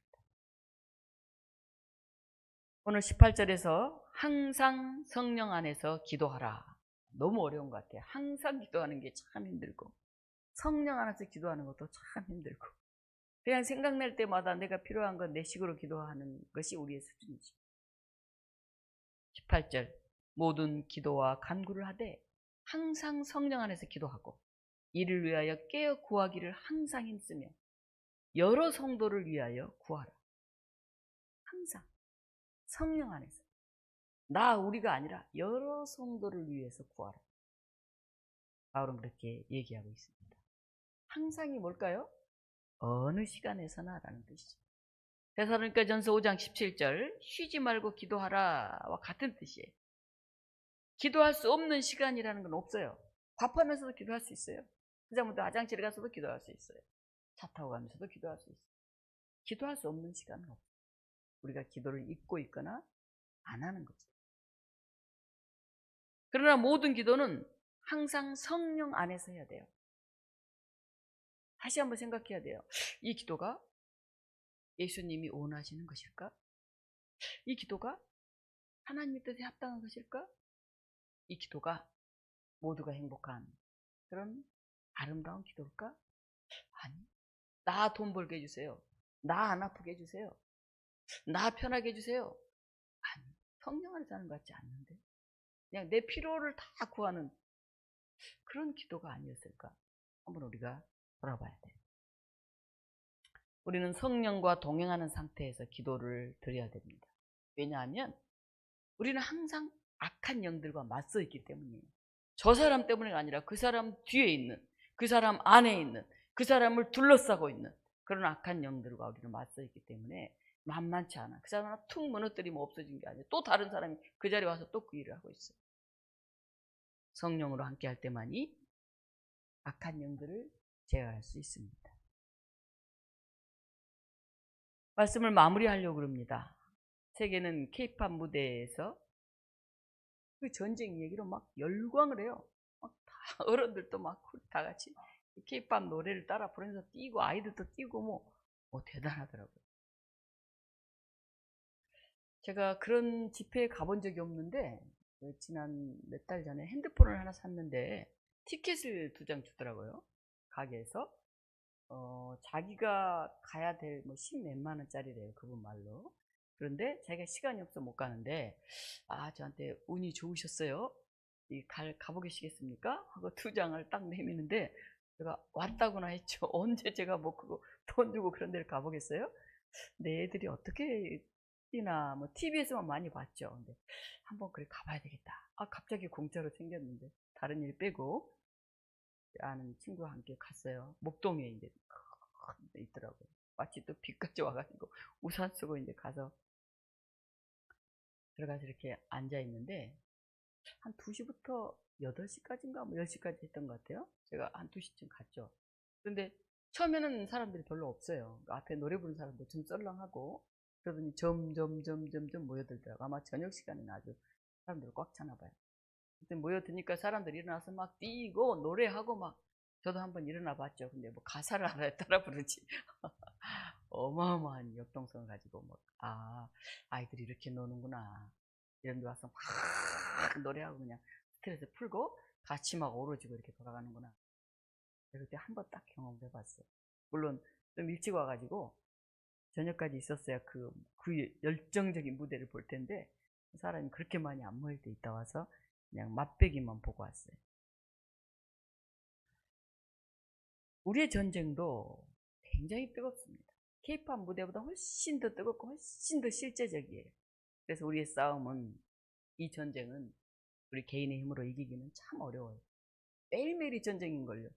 오늘 18절에서 항상 성령 안에서 기도하라. 너무 어려운 것 같아요. 항상 기도하는 게 참 힘들고 성령 안에서 기도하는 것도 참 힘들고 그냥 생각날 때마다 내가 필요한 건 내 식으로 기도하는 것이 우리의 수준이죠. 18절 모든 기도와 간구를 하되 항상 성령 안에서 기도하고 이를 위하여 깨어 구하기를 항상 힘쓰며 여러 성도를 위하여 구하라. 항상 성령 안에서 우리가 아니라 여러 성도를 위해서 구하라. 바울은 그렇게 얘기하고 있습니다. 항상이 뭘까요? 어느 시간에서나 라는 뜻이죠. 데살로니가전서 5장 17절 쉬지 말고 기도하라와 같은 뜻이에요. 기도할 수 없는 시간이라는 건 없어요. 밥하면서도 기도할 수 있어요. 그자부터 화장실에 가서도 기도할 수 있어요. 차 타고 가면서도 기도할 수 있어요. 기도할 수 없는 시간은 없어요. 우리가 기도를 잊고 있거나 안 하는 거죠. 그러나 모든 기도는 항상 성령 안에서 해야 돼요. 다시 한번 생각해야 돼요. 이 기도가 예수님이 원하시는 것일까? 이 기도가 하나님의 뜻에 합당한 것일까? 이 기도가 모두가 행복한 그런 아름다운 기도일까? 아니, 나 돈 벌게 해주세요. 나 안 아프게 해주세요. 나 편하게 해주세요. 아니, 성령 안에서 하는 것 같지 않는데? 그냥 내 필요를 다 구하는 그런 기도가 아니었을까? 한번 우리가 돌아봐야 돼요. 우리는 성령과 동행하는 상태에서 기도를 드려야 됩니다. 왜냐하면 우리는 항상 악한 영들과 맞서 있기 때문이에요. 저 사람 때문이가 아니라 그 사람 뒤에 있는, 그 사람 안에 있는, 그 사람을 둘러싸고 있는 그런 악한 영들과 우리는 맞서 있기 때문에 만만치 않아. 그 사람 하나 툭 무너뜨리면 없어진 게 아니에요. 또 다른 사람이 그 자리에 와서 또 그 일을 하고 있어요. 성령으로 함께 할 때만이 악한 영들을 제어할 수 있습니다. 말씀을 마무리하려고 그럽니다. 세계는 케이팝 무대에서 그 전쟁 얘기로 막 열광을 해요. 막 다 어른들도 막 다 같이 케이팝 노래를 따라 부르면서 뛰고 아이들도 뛰고 뭐 대단하더라고요. 제가 그런 집회에 가본 적이 없는데 지난 몇 달 전에 핸드폰을 하나 샀는데 티켓을 2장 주더라고요. 가게에서. 자기가 가야 될 뭐 10몇만 원짜리래요. 그분 말로. 그런데 자기가 시간이 없어 못 가는데 저한테 운이 좋으셨어요. 가보시겠습니까? 하고 2장을 딱 내미는데 제가 왔다구나 했죠. 언제 제가 뭐 그거 돈 주고 그런 데를 가보겠어요? 근데 애들이 어떻게 뛰나 뭐 TV에서만 많이 봤죠. 근데 한번 그래 가봐야 되겠다. 갑자기 공짜로 생겼는데 다른 일 빼고 아는 친구와 함께 갔어요. 목동에 이제 있더라고요. 마치 또 비까지 와가지고 우산 쓰고 이제 가서 들어가서 이렇게 앉아 있는데 한 2시부터 8시까지인가 뭐 10시까지 했던 것 같아요. 제가 한 2시쯤 갔죠. 그런데 처음에는 사람들이 별로 없어요. 앞에 노래 부르는 사람도 좀 썰렁하고 그러더니 점점 모여들더라고요. 아마 저녁 시간에는 아주 사람들 꽉 차나 봐요. 그때 모여드니까 사람들이 일어나서 막 뛰고 노래하고 막 저도 한번 일어나 봤죠. 근데 뭐 가사를 알아야 따라 부르지. 어마어마한 역동성을 가지고 아이들이 이렇게 노는구나. 이런 데 와서 막 노래하고 그냥 스트레스 풀고 같이 막 어우러지고 이렇게 돌아가는구나. 그때 한번 딱 경험을 해봤어요. 물론 좀 일찍 와가지고 저녁까지 있었어야 그 열정적인 무대를 볼 텐데 사람이 그렇게 많이 안 모일 때 있다 와서 그냥 맛배기만 보고 왔어요. 우리의 전쟁도 굉장히 뜨겁습니다. 케이팝 무대보다 훨씬 더 뜨겁고 훨씬 더 실제적이에요. 그래서 우리의 싸움은, 이 전쟁은 우리 개인의 힘으로 이기기는 참 어려워요. 매일매일이 전쟁인걸요.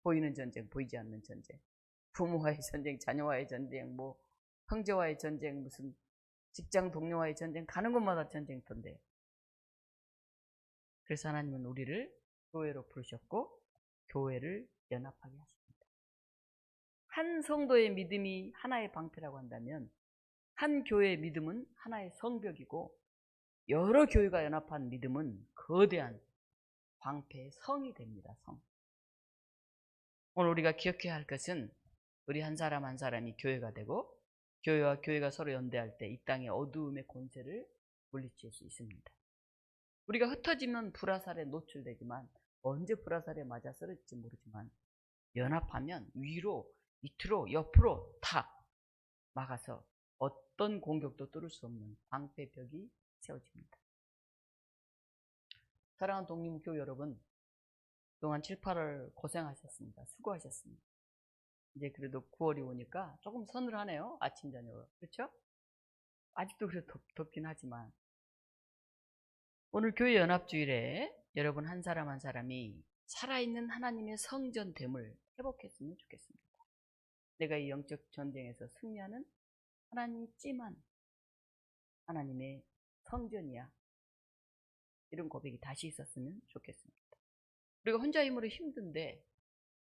보이는 전쟁, 보이지 않는 전쟁, 부모와의 전쟁, 자녀와의 전쟁, 뭐 형제와의 전쟁, 무슨 직장 동료와의 전쟁, 가는 곳마다 전쟁터인데. 그래서 하나님은 우리를 교회로 부르셨고 교회를 연합하게 하십니다. 한 성도의 믿음이 하나의 방패라고 한다면 한 교회의 믿음은 하나의 성벽이고 여러 교회가 연합한 믿음은 거대한 방패의 성이 됩니다. 성. 오늘 우리가 기억해야 할 것은 우리 한 사람 한 사람이 교회가 되고 교회와 교회가 서로 연대할 때 이 땅의 어두움의 권세를 물리칠 수 있습니다. 우리가 흩어지면 불화살에 노출되지만 언제 불화살에 맞아 쓰러질지 모르지만 연합하면 위로, 밑으로, 옆으로 다 막아서 어떤 공격도 뚫을 수 없는 방패벽이 세워집니다. 사랑하는 독립교회 여러분, 그동안 7, 8월 고생하셨습니다. 수고하셨습니다. 이제 그래도 9월이 오니까 조금 서늘하네요. 아침, 저녁으로. 그렇죠? 아직도 그래 덥긴 하지만 오늘 교회 연합주일에 여러분 한 사람 한 사람이 살아있는 하나님의 성전됨을 회복했으면 좋겠습니다. 내가 이 영적 전쟁에서 승리하는 하나님이 찜한 하나님의 성전이야. 이런 고백이 다시 있었으면 좋겠습니다. 우리가 혼자 힘으로 힘든데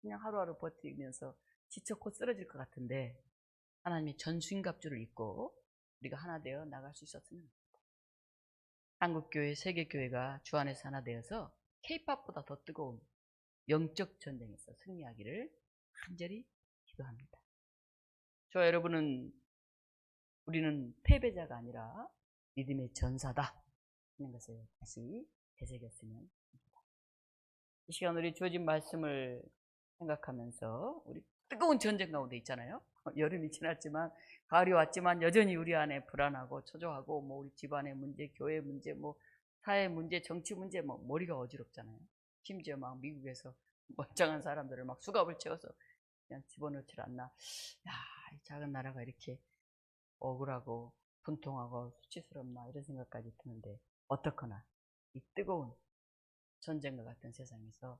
그냥 하루하루 버티면서 지쳐 곧 쓰러질 것 같은데 하나님의 전신갑주를 입고 우리가 하나 되어 나갈 수 있었으면 합니다. 한국교회, 세계교회가 주 안에서 하나 되어서 K-팝보다 더 뜨거운 영적 전쟁에서 승리하기를 간절히 기도합니다. 저와 여러분은 우리는 패배자가 아니라 믿음의 전사다 하는 것을 다시 되새겼으면 합니다. 이 시간 우리 주어진 말씀을 생각하면서 우리 뜨거운 전쟁 가운데 있잖아요. 여름이 지났지만 가을이 왔지만 여전히 우리 안에 불안하고 초조하고 뭐 우리 집안의 문제, 교회 문제, 뭐 사회 문제, 정치 문제, 뭐 머리가 어지럽잖아요. 심지어 막 미국에서 멀쩡한 사람들을 막 수갑을 채워서 그냥 집어넣질 않나. 야, 이 작은 나라가 이렇게 억울하고 분통하고 수치스럽나 이런 생각까지 드는데 어떻거나 이 뜨거운 전쟁과 같은 세상에서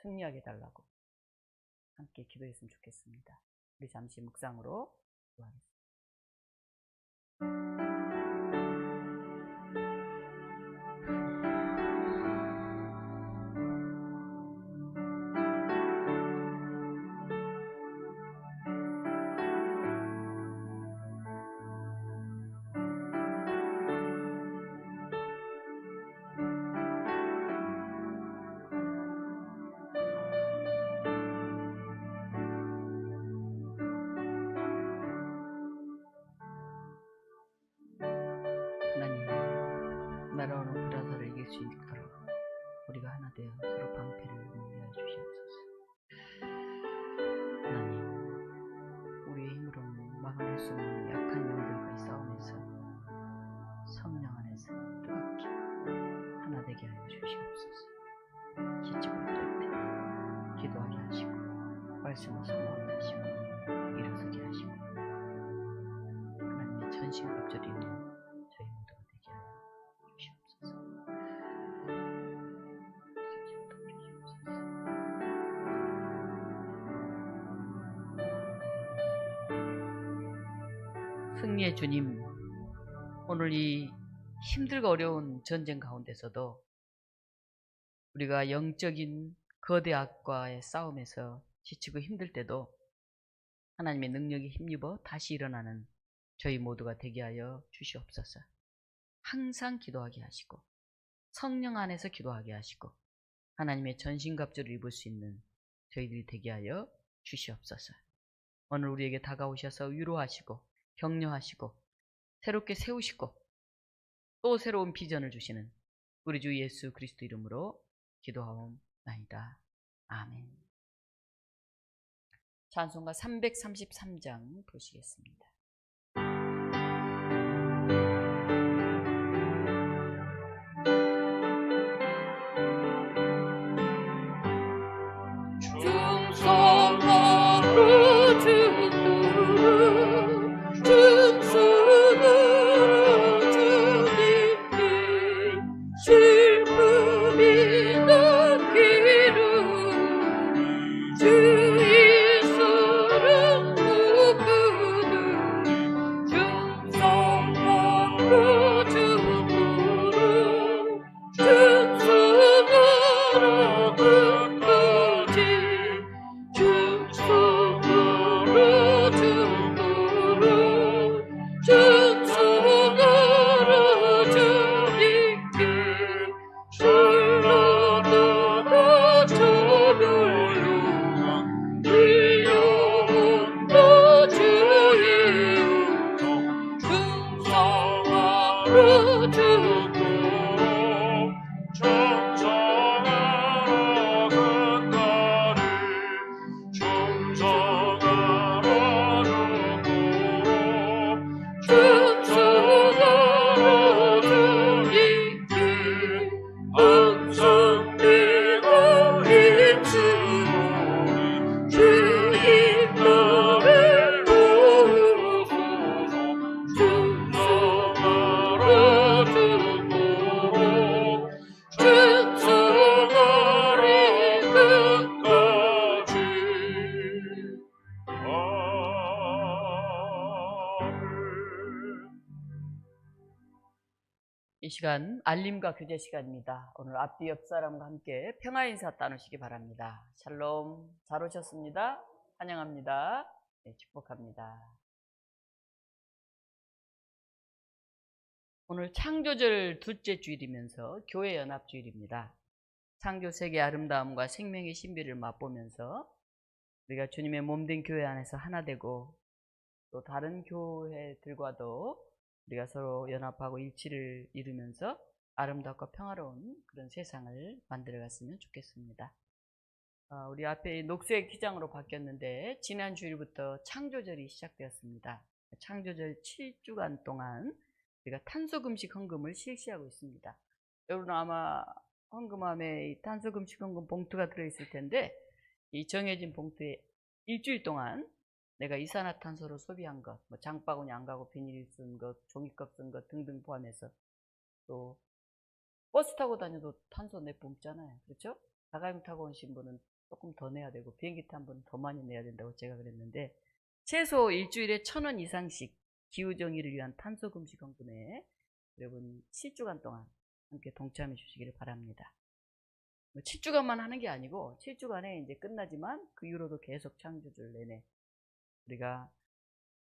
승리하게 달라고 함께 기도했으면 좋겠습니다. 우리 잠시 묵상으로 기도하겠습니다. 하나님, 날아오는 불화살을 이길 수 있도록 우리가 하나 되어 서로 방패를 용기하여 주시옵소서. 하나님, 우리의 힘으로는 막아낼 수 없는 약한 영들과의 싸움에서 성령 안에서 뜨겁게 하나 되게 하여 주시옵소서. 지치고 어떨 때 기도하게 하시고 말씀을 선포하게 하시고 일어서게 하시고 하나님의 전신갑주를 입는 저희 모두가 되게 하여 주시옵소서. 승리의 주님, 오늘 이 힘들고 어려운 전쟁 가운데서도 우리가 영적인 거대 악과의 싸움에서 지치고 힘들 때도 하나님의 능력에 힘입어 다시 일어나는 저희 모두가 되게 하여 주시옵소서. 항상 기도하게 하시고 성령 안에서 기도하게 하시고 하나님의 전신갑주를 입을 수 있는 저희들이 되게 하여 주시옵소서. 오늘 우리에게 다가오셔서 위로하시고 격려하시고 새롭게 세우시고 또 새로운 비전을 주시는 우리 주 예수 그리스도 이름으로 기도하옵나이다. 아멘. 찬송가 333장 보시겠습니다. 충성하고 충성하고 주님께 슬픔이 남기를 주 예수를 모두들 충성하고 주님으로 충성하라 끝까지 충성하라 주님으로 충성하라 주님께 살라다가 저를 들려온다 주의 음성 충성하라 주님으로 충성하라 끝까지 충성하라 주님으로 충성하라 주님께 항상 내가 힘쓰노니 주님 나를 도우소서 충성하라 주님으로 충성하리 끝까지 아멘. 이 시간 알림과 교제 시간입니다. 오늘 앞뒤 옆 사람과 함께 평화 인사 나누시기 바랍니다. 샬롬, 잘 오셨습니다. 환영합니다. 네, 축복합니다. 오늘 창조절 둘째 주일이면서 교회 연합 주일입니다. 창조 세계의 아름다움과 생명의 신비를 맛보면서 우리가 주님의 몸된 교회 안에서 하나 되고 또 다른 교회들과도 우리가 서로 연합하고 일치를 이루면서 아름답고 평화로운 그런 세상을 만들어갔으면 좋겠습니다. 우리 앞에 녹색 기장으로 바뀌었는데 지난 주일부터 창조절이 시작되었습니다. 창조절 7주간 동안 우리가 탄소금식 헌금을 실시하고 있습니다. 여러분 아마 헌금함에 이 탄소금식 헌금 봉투가 들어있을 텐데 이 정해진 봉투에 일주일 동안 내가 이산화탄소로 소비한 것, 뭐 장바구니 안 가고 비닐 쓴 것, 종이컵 쓴 것 등등 포함해서 또 버스 타고 다녀도 탄소 내뿜잖아요. 그렇죠? 자가용 타고 오신 분은 조금 더 내야 되고 비행기 탄 분은 더 많이 내야 된다고 제가 그랬는데 최소 일주일에 1,000원 이상씩 기후정의를 위한 탄소금식 헌금에 여러분 7주간 동안 함께 동참해 주시기를 바랍니다. 7주간만 하는 게 아니고 7주간에 이제 끝나지만 그 이후로도 계속 창조절 내내 우리가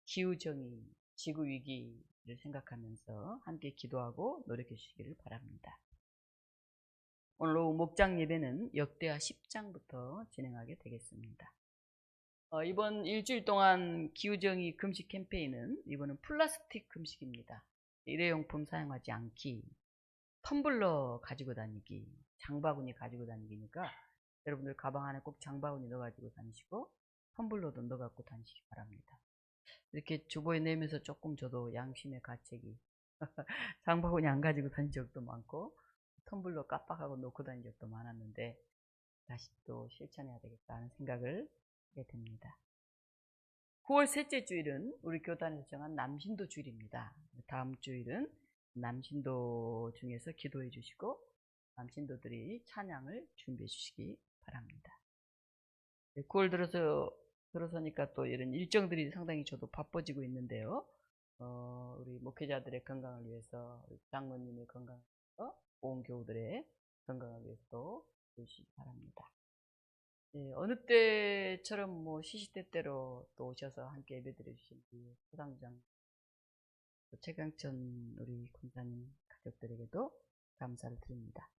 기후정의, 지구위기를 생각하면서 함께 기도하고 노력해 주시기를 바랍니다. 오늘 오후 목장 예배는 역대하 10장부터 진행하게 되겠습니다. 이번 일주일 동안 기후정의 금식 캠페인은 이번은 플라스틱 금식입니다. 일회용품 사용하지 않기, 텀블러 가지고 다니기, 장바구니 가지고 다니기니까 여러분들 가방 안에 꼭 장바구니 넣어 가지고 다니시고 텀블러도 넣어 갖고 다니시기 바랍니다. 이렇게 주보에 내면서 조금 저도 양심의 가책이 장바구니 안 가지고 다닌 적도 많고 텀블러 깜빡하고 놓고 다닌 적도 많았는데 다시 또 실천해야 되겠다는 생각을 하게 됩니다. 9월 셋째 주일은 우리 교단에서 정한 남신도 주일입니다. 다음 주일은 남신도 중에서 기도해 주시고 남신도들이 찬양을 준비해 주시기 바랍니다. 9월 들어서니까 또 이런 일정들이 상당히 저도 바빠지고 있는데요. 우리 목회자들의 건강을 위해서, 장로님의 건강을 위해서, 온 교우들의 건강을 위해서도 해주시기 바랍니다. 어느 때처럼 뭐 시시때때로 또 오셔서 함께 예배드려 주신 우리 소상장, 최강천 우리 군사님 가족들에게도 감사를 드립니다.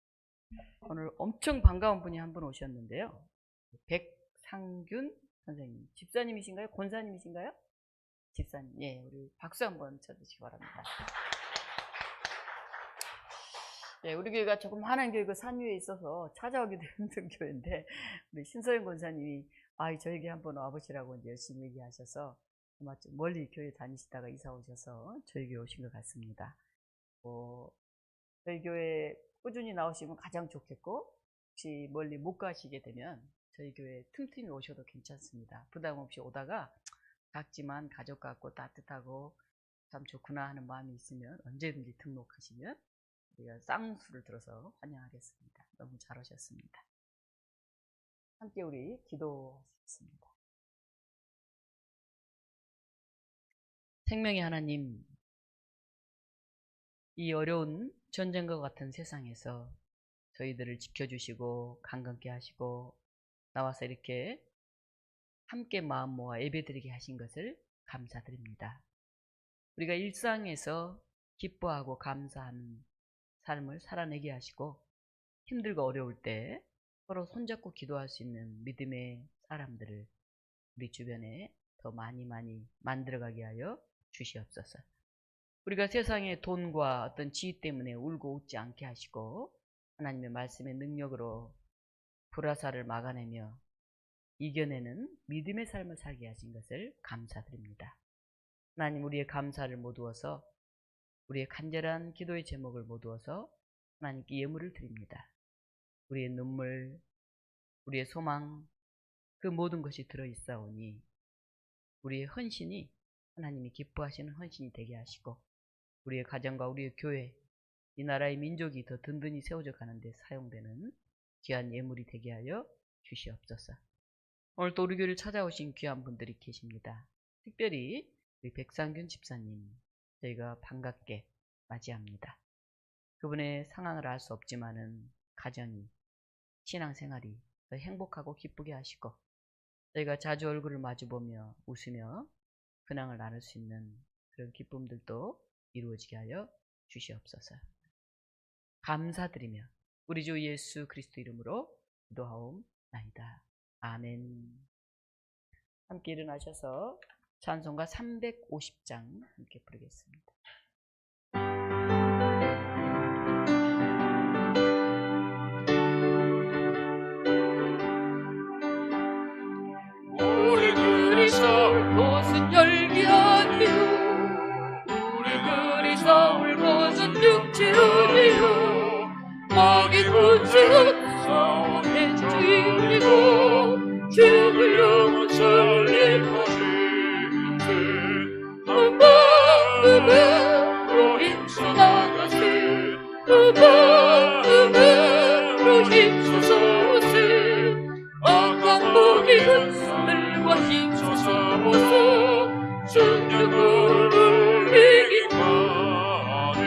오늘 엄청 반가운 분이 한 분 오셨는데요. 백상균 선생님, 집사님이신가요? 권사님이신가요? 집사님, 예, 우리 박수 한번 쳐주시기 바랍니다. 예, 우리 교회가 조금 하나님 교회가 산 위에 있어서 찾아오기도 힘든 교회인데 우리 신서영 권사님이 저에게 한번 와보시라고 이제 열심히 얘기하셔서 아마 좀 멀리 교회 다니시다가 이사 오셔서 저희 교회 오신 것 같습니다. 저희 교회 꾸준히 나오시면 가장 좋겠고 혹시 멀리 못 가시게 되면 저희 교회 틈틈이 오셔도 괜찮습니다. 부담 없이 오다가 작지만 가족 같고 따뜻하고 참 좋구나 하는 마음이 있으면 언제든지 등록하시면 우리가 쌍수를 들어서 환영하겠습니다. 너무 잘 오셨습니다. 함께 우리 기도하시겠습니다. 생명의 하나님, 이 어려운 전쟁과 같은 세상에서 저희들을 지켜주시고 강건케 하시고 나와서 이렇게 함께 마음 모아 예배드리게 하신 것을 감사드립니다. 우리가 일상에서 기뻐하고 감사하는 삶을 살아내게 하시고 힘들고 어려울 때 서로 손잡고 기도할 수 있는 믿음의 사람들을 우리 주변에 더 많이 만들어가게 하여 주시옵소서. 우리가 세상의 돈과 어떤 지위 때문에 울고 웃지 않게 하시고 하나님의 말씀의 능력으로 불화살을 막아내며 이겨내는 믿음의 삶을 살게 하신 것을 감사드립니다. 하나님, 우리의 감사를 모두어서 우리의 간절한 기도의 제목을 모두어서 하나님께 예물을 드립니다. 우리의 눈물, 우리의 소망, 그 모든 것이 들어있사오니 우리의 헌신이 하나님이 기뻐하시는 헌신이 되게 하시고 우리의 가정과 우리의 교회, 이 나라의 민족이 더 든든히 세워져 가는데 사용되는 귀한 예물이 되게 하여 주시옵소서. 오늘 또 우리 교회를 찾아오신 귀한 분들이 계십니다. 특별히 우리 백상균 집사님, 저희가 반갑게 맞이합니다. 그분의 상황을 알 수 없지만은 가정이, 신앙생활이 더 행복하고 기쁘게 하시고 저희가 자주 얼굴을 마주보며 웃으며 근황을 나눌 수 있는 그런 기쁨들도 이루어지게 하여 주시옵소서. 감사드리며 우리 주 예수 그리스도 이름으로 기도하옵나이다. 아멘. 함께 일어나셔서 찬송가 350장 함께 부르겠습니다. 우리들이 싸울 것은 열기 아니요 우리들이 싸울 것은 육체 아니요 마귀 권세는 싸움의 주인이고 죽을 영혼 살릴 것이지 음악으로 힘써 나가세 음악으로 힘써 서세 악한 무기 근사들과 힘써 싸워서 승리를 이기까지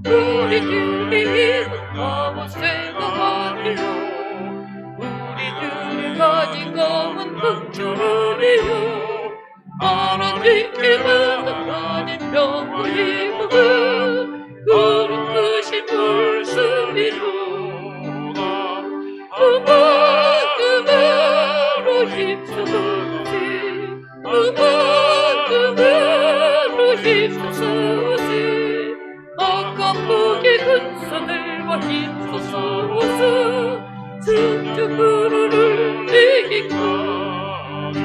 우리들이 힘은 나와 생각하리요 우리들이 가진 검은 긍휼이요 하나님께 나가는 병과 힘은 그런 크신 말씀이로다 음악으로 힘써서지 음악으로 힘써서지 악한 무기 근사들과 힘써 싸워서 승주부를 이기까지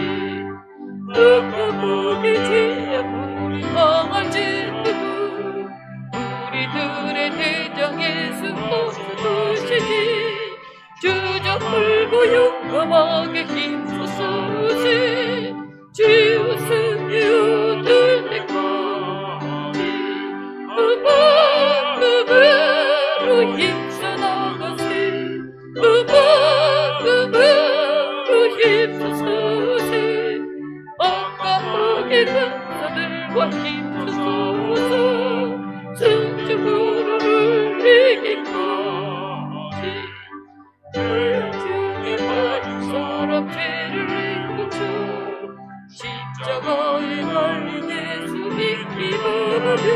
악한 무기 지혜물이 강할지라도 우리들의 대장 예수 모시듯이 주저 풀고 용감하게 힘써 싸우지 주여 승리 얻을 때까지 음악으로 힘써 나가세 음악으로 힘써 서세 악한 무기 근사들과 힘써 싸워서 승주부를 이기까지 죄 중에 빠진 사람 죄를 일구쳐 십자가에 달린 예수 믿기 바라며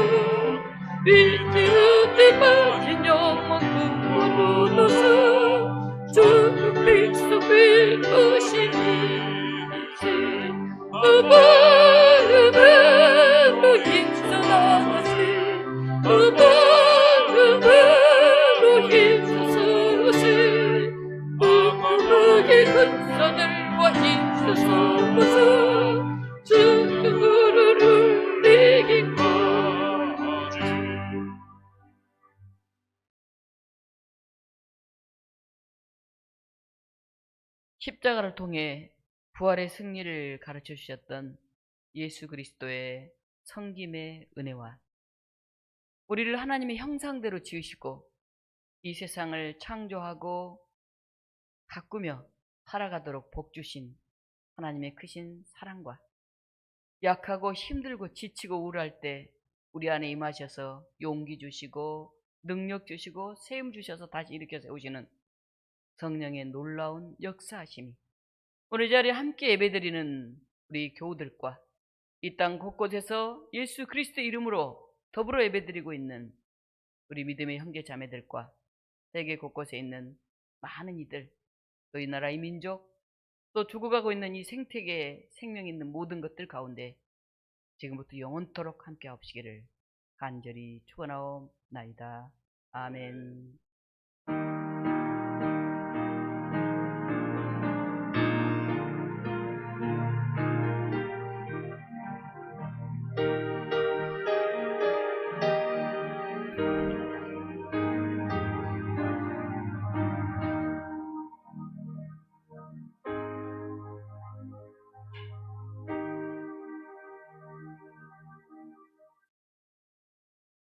위태한데 빠진 영혼 구원 얻어서 죽은 빛속 빌 것이니 음악으로 힘써 나가세 음악으로 힘써 서세 악한 무기 근사들과 힘써 싸워서 승리를 이기까지 십자가를 통해 부활의 승리를 가르쳐 주셨던 예수 그리스도의 성김의 은혜와 우리를 하나님의 형상대로 지으시고 이 세상을 창조하고 가꾸며 살아가도록 복주신 하나님의 크신 사랑과 약하고 힘들고 지치고 우울할 때 우리 안에 임하셔서 용기 주시고 능력 주시고 세움 주셔서 다시 일으켜 세우시는 성령의 놀라운 역사하심이 오늘 자리에 함께 예배드리는 우리 교우들과 이 땅 곳곳에서 예수 그리스도 이름으로 더불어 예배드리고 있는 우리 믿음의 형제 자매들과 세계 곳곳에 있는 많은 이들 또 이 나라의 민족 또 죽어가고 있는 이 생태계에 생명 있는 모든 것들 가운데 지금부터 영원토록 함께 하옵시기를 간절히 축원하옵나이다. 아멘.